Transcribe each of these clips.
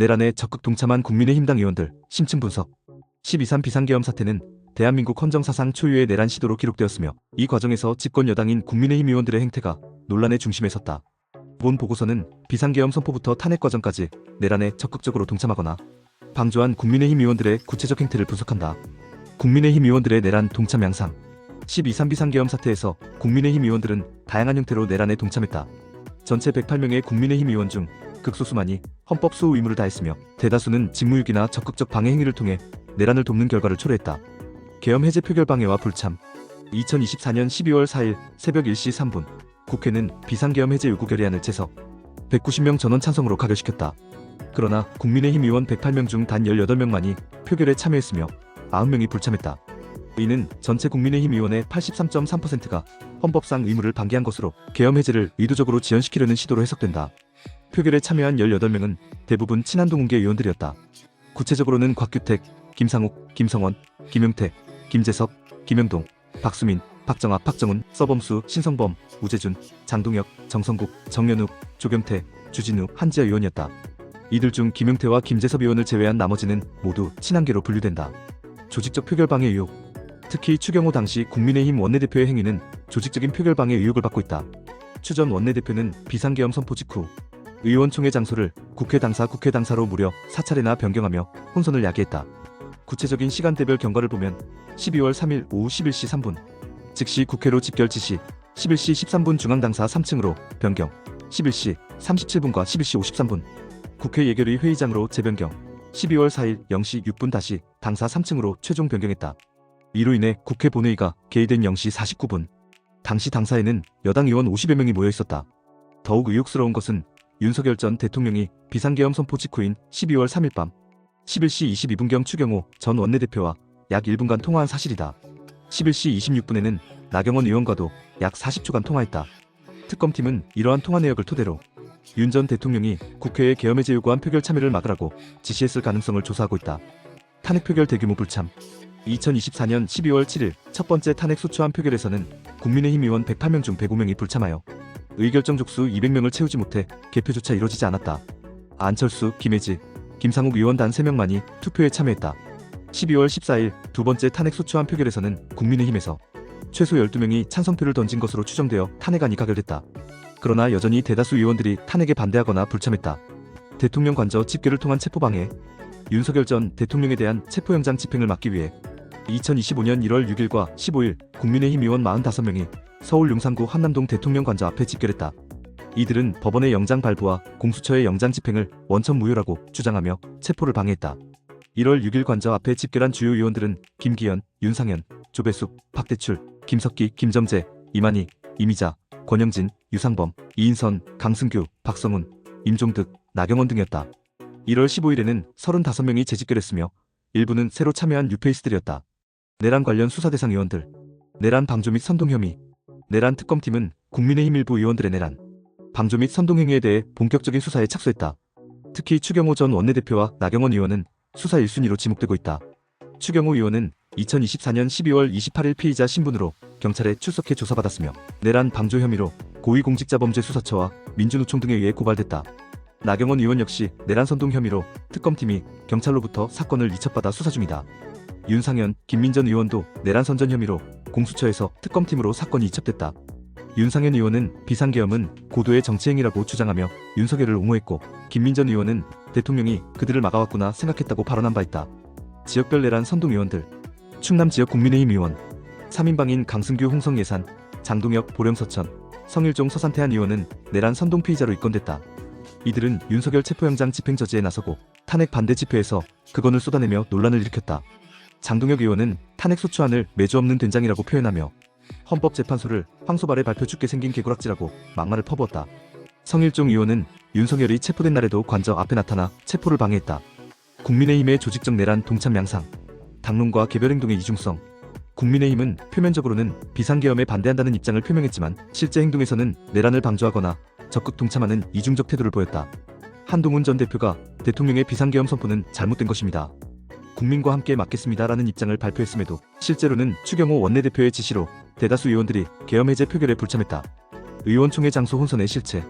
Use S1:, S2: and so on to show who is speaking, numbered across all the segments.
S1: 내란에 적극 동참한 국민의힘당 의원들 심층 분석. 12.3 비상계엄 사태는 대한민국 헌정사상 초유의 내란 시도로 기록되었으며 이 과정에서 집권 여당인 국민의힘 의원들의 행태가 논란의 중심에 섰다. 본 보고서는 비상계엄 선포부터 탄핵 과정까지 내란에 적극적으로 동참하거나 방조한 국민의힘 의원들의 구체적 행태를 분석한다. 국민의힘 의원들의 내란 동참 양상. 12.3 비상계엄 사태에서 국민의힘 의원들은 다양한 형태로 내란에 동참했다. 전체 108명의 국민의힘 의원 중 극소수만이 헌법 수호 의무를 다했으며 대다수는 직무유기나 적극적 방해 행위를 통해 내란을 돕는 결과를 초래했다. 계엄 해제 표결 방해와 불참. 2024년 12월 4일 새벽 1시 3분 국회는 비상계엄 해제 요구 결의안을 채석 190명 전원 찬성으로 가결시켰다. 그러나 국민의힘 의원 108명 중 단 18명만이 표결에 참여했으며 90명이 불참했다. 이는 전체 국민의힘 의원의 83.3%가 헌법상 의무를 방기한 것으로 계엄 해제를 의도적으로 지연시키려는 시도로 해석된다. 표결에 참여한 18명은 대부분 친한동훈계 의원들이었다. 구체적으로는 곽규택, 김상욱, 김성원, 김용태, 김재석, 김영동, 박수민, 박정아, 박정훈, 서범수, 신성범, 우재준, 장동혁, 정성국, 정연욱, 조경태, 주진우, 한지아 의원이었다. 이들 중 김용태와 김재섭 의원을 제외한 나머지는 모두 친한계로 분류된다. 조직적 표결 방해 의혹. 특히 추경호 당시 국민의힘 원내대표의 행위는 조직적인 표결 방해 의혹을 받고 있다. 추 전 원내대표는 비상계엄 선포 직후 의원총회 장소를 국회 당사로 무려 4차례나 변경하며 혼선을 야기했다. 구체적인 시간대별 경과를 보면 12월 3일 오후 11시 3분 즉시 국회로 집결 지시, 11시 13분 중앙당사 3층으로 변경, 11시 37분과 11시 53분 국회 예결위 회의장으로 재변경, 12월 4일 0시 6분 다시 당사 3층으로 최종 변경했다. 이로 인해 국회 본회의가 개의된 0시 49분 당시 당사에는 여당 의원 50여 명이 모여 있었다. 더욱 의혹스러운 것은 윤석열 전 대통령이 비상계엄 선포 직후인 12월 3일 밤 11시 22분경 추경호 전 원내대표와 약 1분간 통화한 사실이다. 11시 26분에는 나경원 의원과도 약 40초간 통화했다. 특검팀은 이러한 통화 내역을 토대로 윤 전 대통령이 국회에 계엄 해제 요구한 표결 참여를 막으라고 지시했을 가능성을 조사하고 있다. 탄핵 표결 대규모 불참. 2024년 12월 7일 첫 번째 탄핵 소추안 표결에서는 국민의힘 의원 108명 중 105명이 불참하여 의결정 족수 200명을 채우지 못해 개표조차 이뤄지지 않았다. 안철수, 김혜지, 김상욱 의원 단 3명만이 투표에 참여했다. 12월 14일 두 번째 탄핵 소추안 표결에서는 국민의힘에서 최소 12명이 찬성표를 던진 것으로 추정되어 탄핵안이 가결됐다. 그러나 여전히 대다수 의원들이 탄핵에 반대하거나 불참했다. 대통령 관저 집결을 통한 체포방해. 윤석열 전 대통령에 대한 체포영장 집행을 막기 위해 2025년 1월 6일과 15일 국민의힘 의원 45명이 서울 용산구 한남동 대통령 관저 앞에 집결했다. 이들은 법원의 영장 발부와 공수처의 영장 집행을 원천 무효라고 주장하며 체포를 방해했다. 1월 6일 관저 앞에 집결한 주요 의원들은 김기현, 윤상현, 조배숙, 박대출, 김석기, 김점재, 이만희, 이미자, 권영진, 유상범, 이인선, 강승규, 박성훈, 임종득, 나경원 등이었다. 1월 15일에는 35명이 재집결했으며 일부는 새로 참여한 뉴페이스들이었다. 내란 관련 수사 대상 의원들. 내란 방조 및 선동 혐의. 내란 특검팀은 국민의힘 일부 의원들의 내란, 방조 및 선동 행위에 대해 본격적인 수사에 착수했다. 특히 추경호 전 원내대표와 나경원 의원은 수사 1순위로 지목되고 있다. 추경호 의원은 2024년 12월 28일 피의자 신분으로 경찰에 출석해 조사받았으며 내란 방조 혐의로 고위공직자범죄수사처와 민주노총 등에 의해 고발됐다. 나경원 의원 역시 내란 선동 혐의로 특검팀이 경찰로부터 사건을 이첩받아 수사 중이다. 윤상현, 김민전 의원도 내란 선전 혐의로 공수처에서 특검팀으로 사건이 이첩됐다. 윤상현 의원은 비상계엄은 고도의 정치행위라고 주장하며 윤석열을 옹호했고, 김민전 의원은 대통령이 그들을 막아왔구나 생각했다고 발언한 바 있다. 지역별 내란 선동 의원들. 충남 지역 국민의힘 의원 3인방인 강승규 홍성예산, 장동혁 보령서천, 성일종 서산태안 의원은 내란 선동 피의자로 입건됐다. 이들은 윤석열 체포영장 집행 저지에 나서고 탄핵 반대 집회에서 극언을 쏟아내며 논란을 일으켰다. 장동혁 의원은 탄핵 소추안을 매주 없는 된장이라고 표현하며 헌법재판소를 황소발에 밟혀 죽게 생긴 개구락지라고 막말을 퍼부었다. 성일종 의원은 윤석열이 체포된 날에도 관저 앞에 나타나 체포를 방해했다. 국민의힘의 조직적 내란 동참 양상. 당론과 개별행동의 이중성. 국민의힘은 표면적으로는 비상계엄에 반대한다는 입장을 표명했지만 실제 행동에서는 내란을 방조하거나 적극 동참하는 이중적 태도를 보였다. 한동훈 전 대표가 대통령의 비상계엄 선포는 잘못된 것입니다. 국민과 함께 막겠습니다라는 입장을 발표했음에도 실제로는 추경호 원내대표의 지시로 대다수 의원들이 계엄 해제 표결에 불참했다. 의원총회 장소 혼선의 실체.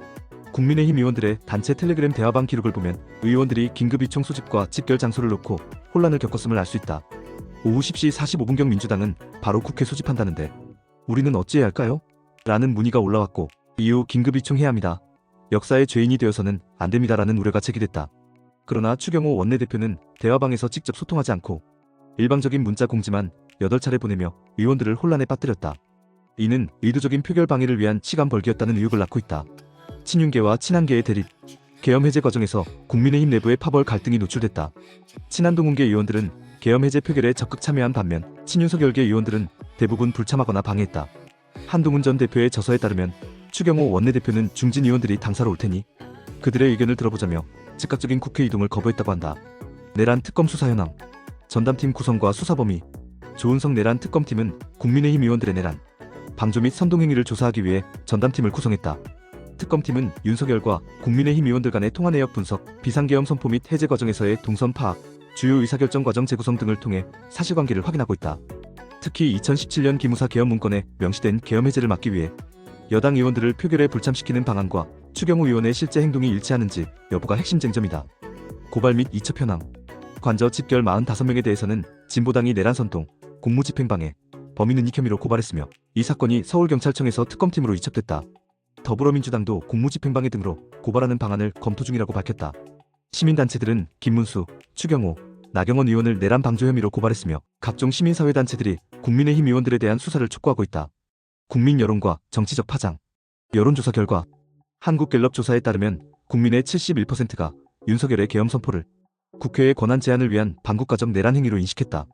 S1: 국민의힘 의원들의 단체 텔레그램 대화방 기록을 보면 의원들이 긴급 이총 소집과 집결 장소를 놓고 혼란을 겪었음을 알 수 있다. 오후 10시 45분경 민주당은 바로 국회 소집한다는데 우리는 어찌해야 할까요? 라는 문의가 올라왔고 이후 긴급 이총해야 합니다. 역사의 죄인이 되어서는 안 됩니다라는 우려가 제기됐다. 그러나 추경호 원내대표는 대화방에서 직접 소통하지 않고 일방적인 문자 공지만 8차례 보내며 의원들을 혼란에 빠뜨렸다. 이는 의도적인 표결 방해를 위한 시간 벌기였다는 의혹을 낳고 있다. 친윤계와 친한계의 대립, 계엄 해제 과정에서 국민의힘 내부의 파벌 갈등이 노출됐다. 친한동훈계 의원들은 계엄 해제 표결에 적극 참여한 반면 친윤석열계 의원들은 대부분 불참하거나 방해했다. 한동훈 전 대표의 저서에 따르면 추경호 원내대표는 중진 의원들이 당사로 올 테니 그들의 의견을 들어보자며 즉각적인 국회 이동을 거부했다고 한다. 내란 특검 수사 현황, 전담팀 구성과 수사 범위. 조은석 내란 특검팀은 국민의힘 의원들의 내란, 방조 및 선동행위를 조사하기 위해 전담팀을 구성했다. 특검팀은 윤석열과 국민의힘 의원들 간의 통화 내역 분석, 비상계엄 선포 및 해제 과정에서의 동선 파악, 주요 의사결정 과정 재구성 등을 통해 사실관계를 확인하고 있다. 특히 2017년 기무사 계엄 문건에 명시된 계엄 해제를 막기 위해 여당 의원들을 표결에 불참시키는 방안과 추경호 의원의 실제 행동이 일치하는지 여부가 핵심 쟁점이다. 고발 및 이첩 현황. 관저 집결 45명에 대해서는 진보당이 내란 선동, 공무집행방해, 범인은닉 혐의로 고발했으며 이 사건이 서울경찰청에서 특검팀으로 이첩됐다. 더불어민주당도 공무집행방해 등으로 고발하는 방안을 검토 중이라고 밝혔다. 시민단체들은 김문수, 추경호, 나경원 의원을 내란 방조 혐의로 고발했으며 각종 시민사회단체들이 국민의힘 의원들에 대한 수사를 촉구하고 있다. 국민 여론과 정치적 파장. 여론조사 결과 한국갤럽 조사에 따르면 국민의 71%가 윤석열의 계엄 선포를 국회의 권한 제한을 위한 반국가적 내란 행위로 인식했다.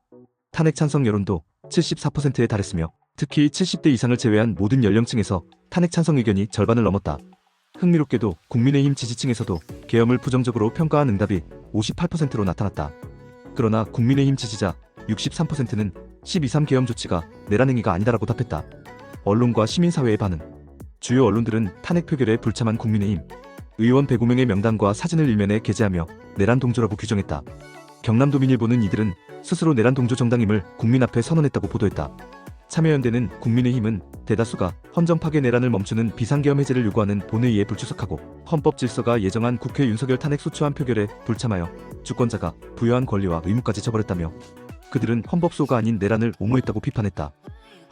S1: 탄핵 찬성 여론도 74%에 달했으며 특히 70대 이상을 제외한 모든 연령층에서 탄핵 찬성 의견이 절반을 넘었다. 흥미롭게도 국민의힘 지지층에서도 계엄을 부정적으로 평가한 응답이 58%로 나타났다. 그러나 국민의힘 지지자 63%는 12.3 계엄 조치가 내란 행위가 아니다라고 답했다. 언론과 시민사회의 반응. 주요 언론들은 탄핵 표결에 불참한 국민의힘 의원 105명의 명단과 사진을 일면에 게재하며 내란 동조라고 규정했다. 경남도민일보는 이들은 스스로 내란 동조 정당임을 국민 앞에 선언했다고 보도했다. 참여연대는 국민의힘은 대다수가 헌정 파괴 내란을 멈추는 비상계엄 해제를 요구하는 본회의에 불출석하고 헌법 질서가 예정한 국회 윤석열 탄핵 소추안 표결에 불참하여 주권자가 부여한 권리와 의무까지 저버렸다며 그들은 헌법소가 아닌 내란을 옹호했다고 비판했다.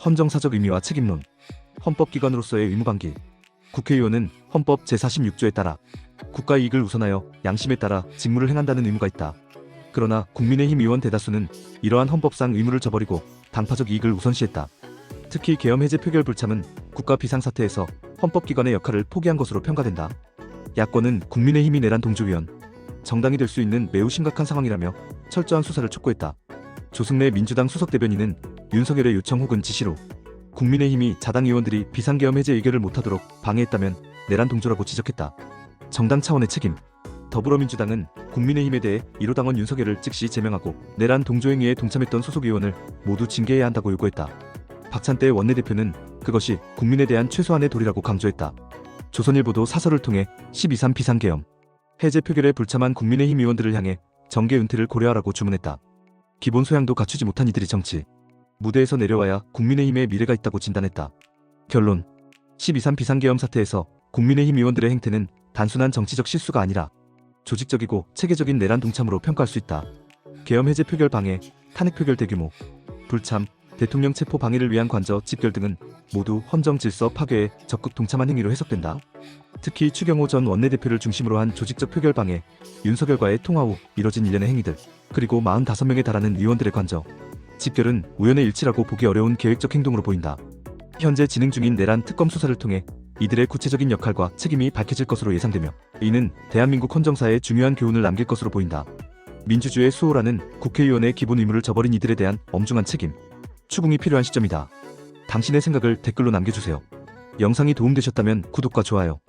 S1: 헌정사적 의미와 책임론. 헌법기관으로서의 의무방기. 국회의원은 헌법 제46조에 따라 국가이익을 우선하여 양심에 따라 직무를 행한다는 의무가 있다. 그러나 국민의힘 의원 대다수는 이러한 헌법상 의무를 저버리고 당파적 이익을 우선시했다. 특히 계엄 해제 표결 불참은 국가 비상사태에서 헌법기관의 역할을 포기한 것으로 평가된다. 야권은 국민의힘이 내란 동조위원, 정당이 될 수 있는 매우 심각한 상황이라며 철저한 수사를 촉구했다. 조승래 민주당 수석대변인은 윤석열의 요청 혹은 지시로 국민의힘이 자당 의원들이 비상계엄 해제 의결을 못하도록 방해했다면 내란 동조라고 지적했다. 정당 차원의 책임. 더불어민주당은 국민의힘에 대해 1호 당원 윤석열을 즉시 제명하고 내란 동조행위에 동참했던 소속 의원을 모두 징계해야 한다고 요구했다. 박찬대 원내대표는 그것이 국민에 대한 최소한의 도리라고 강조했다. 조선일보도 사설을 통해 12.3 비상계엄 해제 표결에 불참한 국민의힘 의원들을 향해 정계 은퇴를 고려하라고 주문했다. 기본 소양도 갖추지 못한 이들이 정치 무대에서 내려와야 국민의힘의 미래가 있다고 진단했다. 결론. 12.3 비상계엄 사태에서 국민의힘 의원들의 행태는 단순한 정치적 실수가 아니라 조직적이고 체계적인 내란 동참으로 평가할 수 있다. 계엄 해제 표결 방해, 탄핵 표결 대규모, 불참, 대통령 체포 방해를 위한 관저 집결 등은 모두 헌정 질서 파괴에 적극 동참한 행위로 해석된다. 특히 추경호 전 원내대표를 중심으로 한 조직적 표결 방해, 윤석열과의 통화 후 이뤄진 일련의 행위들, 그리고 45명에 달하는 의원들의 관저, 집결은 우연의 일치라고 보기 어려운 계획적 행동으로 보인다. 현재 진행 중인 내란 특검 수사를 통해 이들의 구체적인 역할과 책임이 밝혀질 것으로 예상되며 이는 대한민국 헌정사에 중요한 교훈을 남길 것으로 보인다. 민주주의의 수호라는 국회의원의 기본 의무를 저버린 이들에 대한 엄중한 책임, 추궁이 필요한 시점이다. 당신의 생각을 댓글로 남겨주세요. 영상이 도움되셨다면 구독과 좋아요,